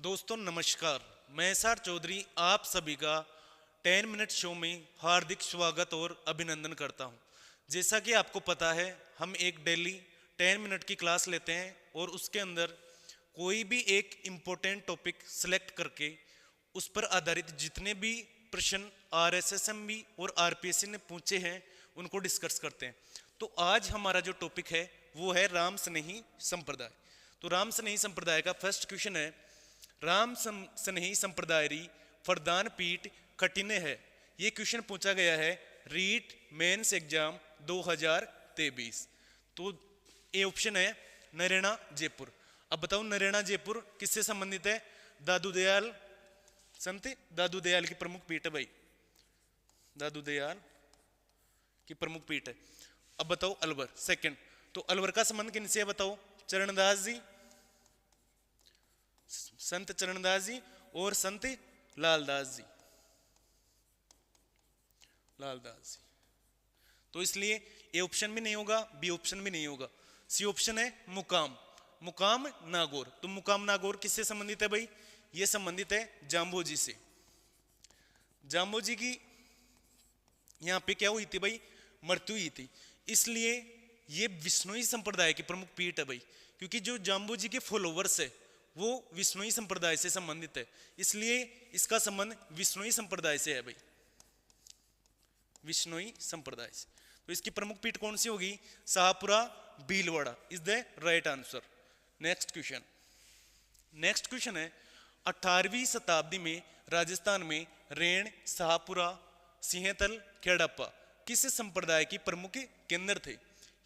दोस्तों नमस्कार, मैं एसआर चौधरी आप सभी का 10 मिनट शो में हार्दिक स्वागत और अभिनंदन करता हूं। जैसा कि आपको पता है, हम एक डेली 10 मिनट की क्लास लेते हैं और उसके अंदर कोई भी एक इम्पोर्टेंट टॉपिक सेलेक्ट करके उस पर आधारित जितने भी प्रश्न आरएसएसएमबी और आरपीएससी ने पूछे हैं उनको डिस्कस करते हैं। तो आज हमारा जो टॉपिक है वो है राम स्नेही संप्रदाय। तो राम स्नेही संप्रदाय का फर्स्ट क्वेश्चन है, राम स्नेही संप्रदाय री फरदान पीठ कठिन है। ये क्वेश्चन पूछा गया है रीट मेंस एग्जाम 2023। तो ए ऑप्शन है नरेना जयपुर। अब बताओ नरेना जयपुर किससे संबंधित है? दादू दयाल संत दादू दयाल की प्रमुख पीठ है भाई, दादू दयाल की प्रमुख पीठ है। अब बताओ अलवर सेकंड। तो अलवर का संबंध किनसे है बताओ? चरणदास जी, संत चरणदास जी और संत लालदास जी, लालदास जी। तो इसलिए ए ऑप्शन भी नहीं होगा, बी ऑप्शन भी नहीं होगा। सी ऑप्शन है मुकाम, मुकाम नागौर। तो मुकाम नागौर किससे संबंधित है भाई? ये संबंधित है जाम्बो जी से। जाम्बो जी की यहां पे क्या हुई थी भाई? मृत्यु हुई थी। इसलिए ये विष्णुई संप्रदाय की प्रमुख पीठ है भाई, क्योंकि जो जाम्बो जी के फॉलोवर्स है वो विष्णुई संप्रदाय से संबंधित है, इसलिए इसका संबंध विष्णुई संप्रदाय से है भाई, विष्णुई संप्रदाय से। तो इसकी प्रमुख पीठ कौन सी होगी? Shahpura Bhilwara is the right answer. Next question, next question है 18वीं शताब्दी में राजस्थान में रेण, शाहपुरा, सिंहतल, खेड़प्पा किस संप्रदाय की प्रमुख केंद्र थे?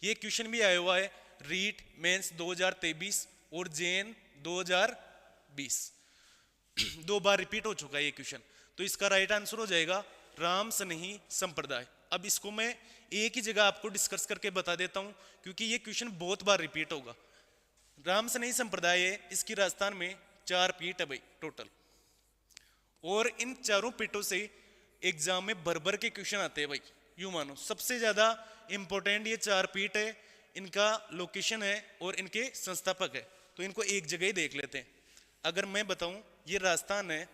ये क्वेश्चन भी आया हुआ है रीट मेंस 2023 और जेएन 2020। दो बार रिपीट हो चुका है ये क्वेश्चन। तो इसका राइट आंसर हो जाएगा राम स्नेही संप्रदाय। अब इसको मैं एक ही जगह आपको डिस्कस करके बता देता हूं, क्योंकि ये क्वेश्चन बहुत बार रिपीट होगा। राम स्नेही संप्रदाय है, इसकी राजस्थान में 4 पीठ है भाई टोटल, और इन चारों पीठों से एग्जाम में भर भर के क्वेश्चन आते हैं भाई। यूं मानो सबसे ज्यादा इंपॉर्टेंट ये 4 पीठ है, इनका लोकेशन है और इनके संस्थापक है। तो इनको एक जगह ही देख लेते हैं। अगर मैं बताऊं ये राजस्थान है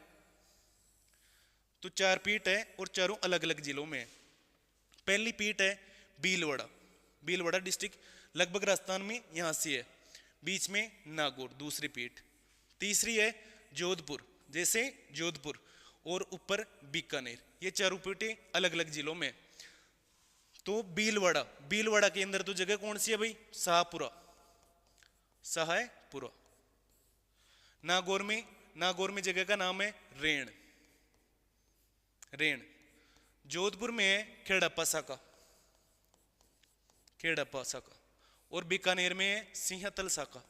तो 4 पीठ है और चारों अलग अलग जिलों में है। पहली पीठ है भीलवाड़ा, भीलवाड़ा डिस्ट्रिक्ट लगभग राजस्थान में यहां से है। बीच में नागौर दूसरी पीठ। तीसरी है जोधपुर, जैसे जोधपुर, और ऊपर बीकानेर। ये चारों पीठें अलग अलग जिलों में। तो भीलवाड़ा, भीलवाड़ा के अंदर तो जगह कौन सी है भाई? शाहपुरा, सहायपुरा। नागौर में, नागौर में जगह का नाम है रेण, रेण। जोधपुर में है खेड़प्पा साका, खेड़प्पा साका, और बीकानेर में है सिंहतल साका,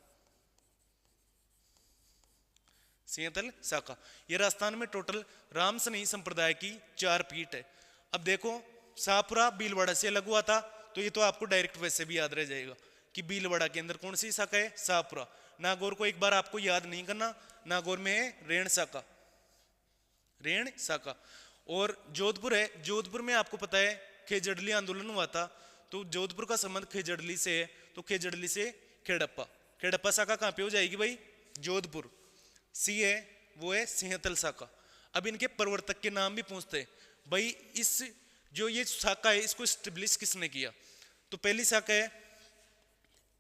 सिंहतल साका। ये राजस्थान में टोटल राम स्नेही संप्रदाय की 4 पीठ है। अब देखो शाहपुरा भीलवाड़ा से अलग हुआ था, तो ये तो आपको डायरेक्ट वैसे भी याद रह जाएगा कि भीलवाड़ा के अंदर कौन सी शाखा है? शाहपुरा। नागौर को एक बार आपको याद नहीं करना, नागौर में है रेण शाखा, रेण शाखा। और जोधपुर है, जोधपुर में आपको पता है खेजड़ली आंदोलन हुआ था, तो जोधपुर का संबंध खेजड़ली से है, तो खेजड़ली से खेड़प्पा, खेड़प्पा शाखा कहां पे हो जाएगी भाई? जोधपुर। सी है वो है सिंहतल शाखा। अब इनके प्रवर्तक के नाम भी पूछते हैं भाई, इस जो ये शाखा है इसको स्टेब्लिश किसने किया? तो पहली शाखा है,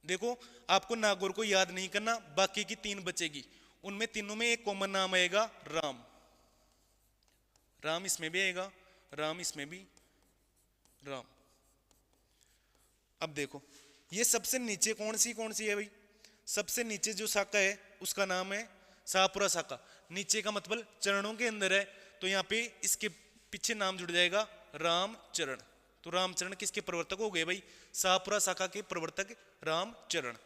देखो आपको नागौर को याद नहीं करना, बाकी की 3 बचेगी। उनमें तीनों में एक कॉमन नाम आएगा राम, राम इसमें भी आएगा, राम इसमें भी, राम। अब देखो ये सबसे नीचे कौन सी है भाई? सबसे नीचे जो शाखा है उसका नाम है शाहपुरा शाखा। नीचे का मतलब चरणों के अंदर है, तो यहाँ पे इसके पीछे नाम जुड़ जाएगा रामचरण। तो रामचरण किसके प्रवर्तक हो गए भाई? शाहपुरा शाखा के प्रवर्तक रामचरण।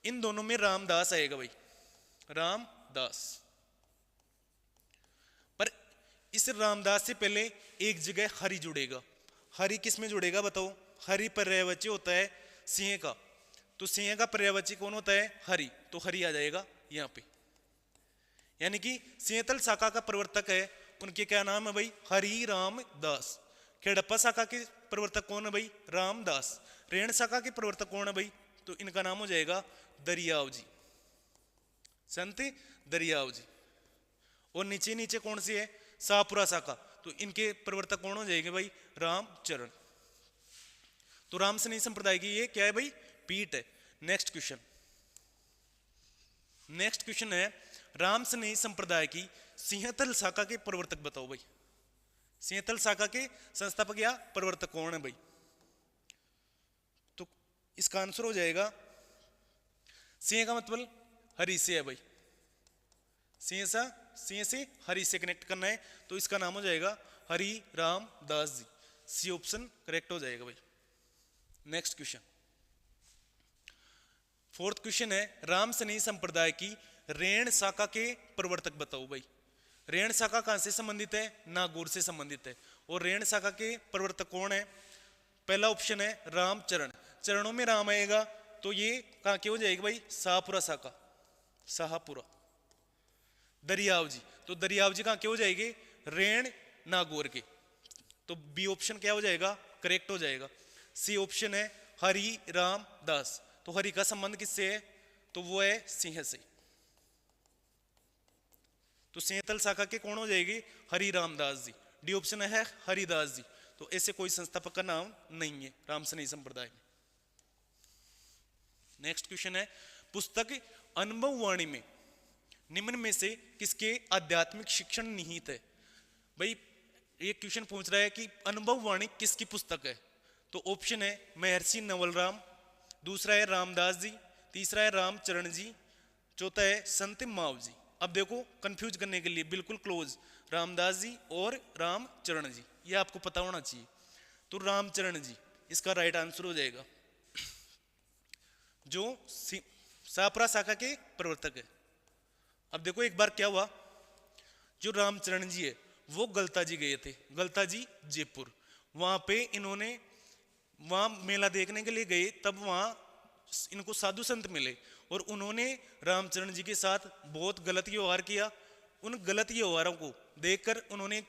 इन दोनों में रामदास आएगा भाई, रामदास। पर इस रामदास से पहले एक जगह हरि जुड़ेगा। हरि किस में जुड़ेगा बताओ? हरि पर्यायवाची होता है सिंह का, तो सिंह का पर्यायवाची कौन होता है? हरि। तो हरि आ जाएगा यहां पे, यानी कि सिंहतल शाखा का प्रवर्तक है, उनके क्या नाम है भाई? हरि राम दास। खेड़प्पा शाखा के प्रवर्तक कौन है भाई? रामदास। रेण शाखा के प्रवर्तक कौन है भाई? तो इनका नाम हो जाएगा दरियाव जी, संत दरियाव जी। और नीचे नीचे कौन सी है, शाहपुरा शाखा, तो इनके प्रवर्तक कौन हो जाएंगे भाई, रामचरण। तो राम सनेही संप्रदाय की ये क्या है भाई, पीठ है। नेक्स्ट क्वेश्चन, नेक्स्ट क्वेश्चन है राम सनेही संप्रदाय की सिंहतल शाखा के प्रवर्तक बताओ भाई। सिंहतल शाखा के संस्थापक या प्रवर्तक कौन है भाई? तो इसका आंसर हो जाएगा, सिंह का मतलब हरि से है भाई, सिंह से हरि से कनेक्ट करना है, तो इसका नाम हो जाएगा Hari Ram Das ji. C option correct हो जाएगा भाई। नेक्स्ट क्वेश्चन, फोर्थ क्वेश्चन है राम सनेही संप्रदाय की रेण शाखा के प्रवर्तक बताओ भाई। रेण शाखा कहां से संबंधित है, नागौर से संबंधित है। और रेण शाखा के प्रवर्तक कौन है? पहला ऑप्शन है रामचरण, चरणों में राम आएगा, तो ये कहां के हो जाएगी भाई, शाहपुरा शाखा, शाहपुरा। दरियाव जी, तो दरियाव जी कहां के हो जाएंगे, रेण नागौर के, तो बी ऑप्शन क्या हो जाएगा, करेक्ट हो जाएगा। सी ऑप्शन है हरि राम दास, तो हरि का संबंध किससे है, तो वो है सिंह से, तो सिंहतल शाखा के कौन हो जाएगी, हरि रामदास जी। डी ऑप्शन है हरिदास जी, तो ऐसे कोई संस्थापक का नाम नहीं है राम सनेही संप्रदाय में। नेक्स्ट क्वेश्चन है पुस्तक अनुभव वाणी में निम्न में से किसके आध्यात्मिक शिक्षण निहित है। भाई ये क्वेश्चन पूछ रहा है कि अनुभव वाणी किसकी पुस्तक है, तो ऑप्शन है महर्षि नवलराम, दूसरा है रामदास जी, तीसरा है रामचरण जी, चौथा है संत माव जी। अब देखो कंफ्यूज करने के लिए बिल्कुल क्लोज, रामदास जी और रामचरण जी, ये आपको पता होना चाहिए। तो रामचरण जी इसका राइट आंसर हो जाएगा, जो शाहपुरा शाखा के प्रवर्तक है। अब देखो एक बार क्या हुआ, जो रामचरण जी है वो गलता जी गए थे, गलता जी जयपुर, वहां पे इन्होंने वहां मेला देखने के लिए गए, तब वहां इनको साधु संत मिले और उन्होंने रामचरण जी के साथ बहुत गलत व्यवहार किया। उन गलत व्यवहारों को देखकर उन्होंने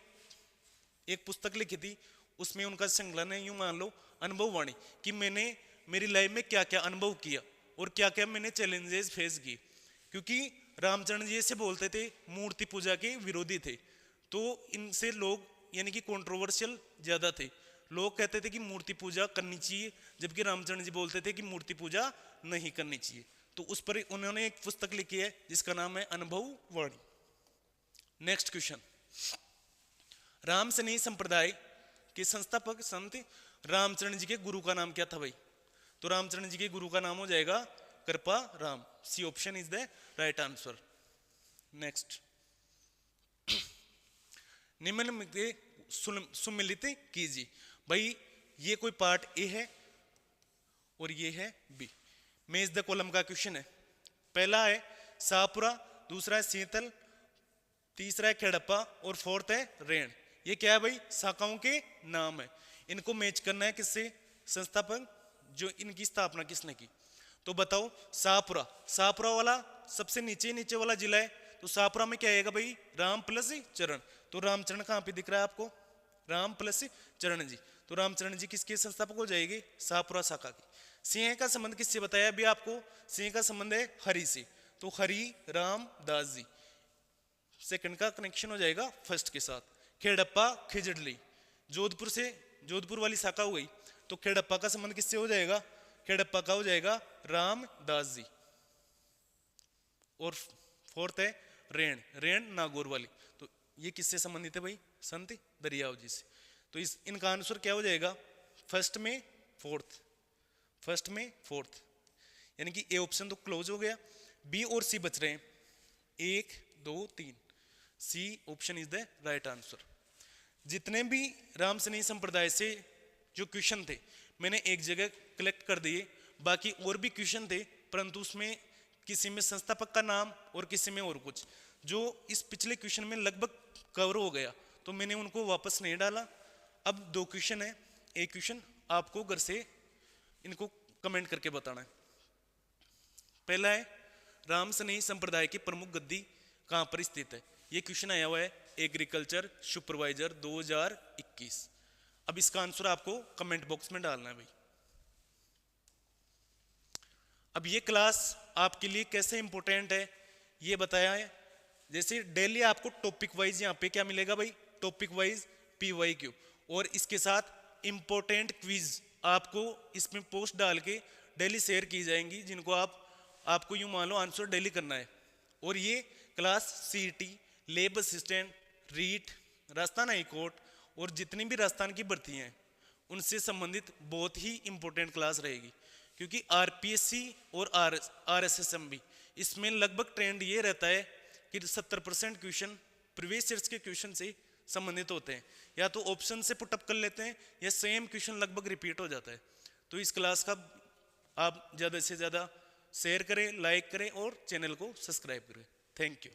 एक पुस्तक लिखी थी, उसमें उनका संकलन है, यूं मान लो अनुभव वाणी, कि मैंने मेरी लाइफ में क्या क्या अनुभव किया और क्या क्या मैंने चैलेंजेस फेस किए। क्योंकि रामचरण जी ऐसे बोलते थे, मूर्ति पूजा के विरोधी थे, तो इनसे लोग यानी कि कंट्रोवर्शियल ज्यादा थे। लोग कहते थे कि मूर्ति पूजा करनी चाहिए, जबकि रामचरण जी बोलते थे कि मूर्ति पूजा नहीं करनी चाहिए। तो उस पर उन्होंने एक पुस्तक लिखी है जिसका नाम है अनुभव वाणी। नेक्स्ट क्वेश्चन, राम सनेही संप्रदाय के संस्थापक संत रामचरण जी के गुरु का नाम क्या था भाई? तो रामचरण जी के गुरु का नाम हो जाएगा Kripa Ram. C option is the right answer. Next, निम्न में सुमिलित कीजिए। भाई ये कोई पार्ट ए है और ये है बी। मेज द कॉलम का क्वेश्चन है। पहला है शाहपुरा, दूसरा है सिंहतल, तीसरा है खेड़प्पा और फोर्थ है रेण। ये क्या है भाई? शाखाओं के नाम है। इनको मैच करना है किससे? संस्थापक, जो इनकी स्थापना किसने की। तो बताओ शाहपुरा, शाहपुरा वाला सबसे नीचे नीचे वाला जिला है, तो शाहपुरा में क्या आएगा भाई? राम प्लस चरण। तो रामचरण कहां पे दिख रहा है आपको? राम प्लस चरण जी। तो रामचरण जी किसके संस्थापक हो जाएंगे? शाहपुरा शाखा की। सिंह का संबंध किससे बताया अभी आपको? सिंह का संबंध है हरि से, तो हरि राम दास जी। सेकंड का कनेक्शन हो जाएगा फर्स्ट के साथ। खेड़प्पा खिजड़ली, जोधपुर से, जोधपुर वाली शाखा हो गई, तो खेड़प्पा का संबंध किससे हो जाएगा? खेड़प्पा का हो जाएगा राम दास जी। और फोर्थ है रेण, रेण नागौर वाली, तो ये किससे संबंधित है भाई? संत दरियाव जी से। तो इनका आंसर क्या हो जाएगा? फर्स्ट में फोर्थ, फर्स्ट में फोर्थ, यानी कि ए ऑप्शन तो क्लोज हो गया। बी और सी बच रहे हैं, 1 2 3। C option is the right answer. जितने भी राम सनेही संप्रदाय से जो क्वेश्चन थे मैंने एक जगह कलेक्ट कर दिए। बाकी और भी क्वेश्चन थे, परंतु उसमें किसी में संस्थापक का नाम और किसी में और कुछ, जो इस पिछले क्वेश्चन में लगभग कवर हो गया, तो मैंने उनको वापस नहीं डाला। अब 2 क्वेश्चन है, एक क्वेश्चन आपको घर से इनको कमेंट करके बताना है। पहला है राम सनेही संप्रदाय की प्रमुख गद्दी कहां पर स्थित है? ये क्वेश्चन आया हुआ है एग्रीकल्चर सुपरवाइजर 2021। अब इसका आंसर आपको कमेंट बॉक्स में डालना है भाई। अब ये क्लास आपके लिए कैसे इंपॉर्टेंट है ये बताया है, जैसे डेली आपको टॉपिक वाइज यहाँ पे क्या मिलेगा भाई, टॉपिक वाइज PYQ, और इसके साथ इंपॉर्टेंट क्विज आपको इसमें पोस्ट डाल के डेली शेयर की जाएंगी, जिनको आपको यूं मान लो आंसर डेली करना है। और ये class CET, lab assistant, REET, Rajasthan high court और जितनी भी राजस्थान की भर्ती हैं उनसे संबंधित बहुत ही इंपॉर्टेंट क्लास रहेगी, क्योंकि RPSC और RSSM भी इसमें लगभग ट्रेंड ये रहता है कि 70% क्वेश्चन प्रीवियस ईयर्स के क्वेश्चन से संबंधित होते हैं, या तो ऑप्शन से पुटअप कर लेते हैं या सेम क्वेश्चन लगभग रिपीट हो जाता है। तो इस क्लास का आप ज़्यादा से ज़्यादा शेयर करें, लाइक करें और चैनल को सब्सक्राइब करें। Thank you.